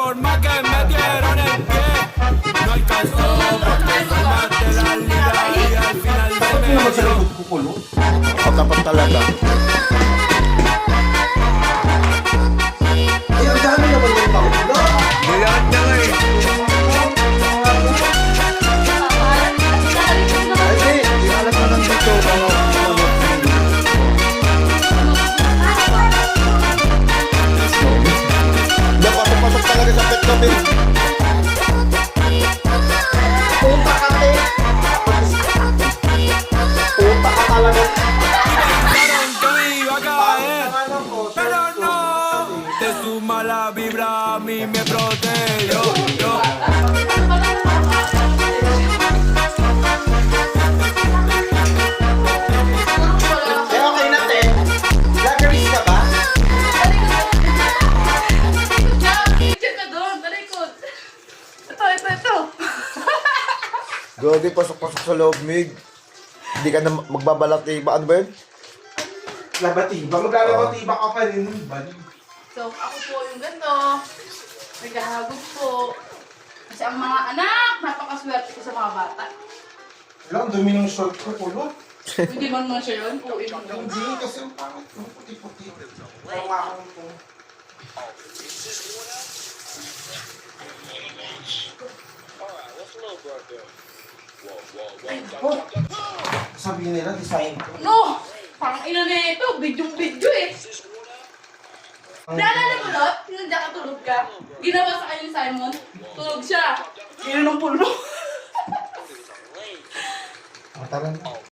forma que me dieron el pie. No alcanzó porque encima de la liga y al final se me dio. Tapat talaga. Ang dami naman yung pakulo. Kailangan niya nga eh. Ay, di alam mo lang dito. Napasok talaga sa pet kami. Punta ka, te. Punta ka talaga. Pensaron que me iba a caer, Ano po, pero no. Te suma la vibra, a mí me protegió. Yo. Eh, okay na, te. Lageris ka ba? Check ka doon, talikod. Ito. Godi, pasok-pasok sa loob, Mig. Hindi ka na magbabalati ba? Ano ba yun? Labatiba. Maglalabatiba ka pa rin. Balik. So, ako po yung ganito. Naghahagod po. Kasi ang mga anak, napakaswerte ko sa mga bata. Wala, ang dumi ng short ko, pulo. Hindi man mo siya yun, uwi mo yun. Hindi, kasi ang pangit. Ang puti-puti. Parang akong po. Ay, oh, Sabihin nila, design ko. no! Parang ina na ito, video eh. Naalala mo, Lot? Yung diyan ka tulog ka? Ginawa sa kanya ni Simon, tulog siya. Ina ng pulo. Tara na.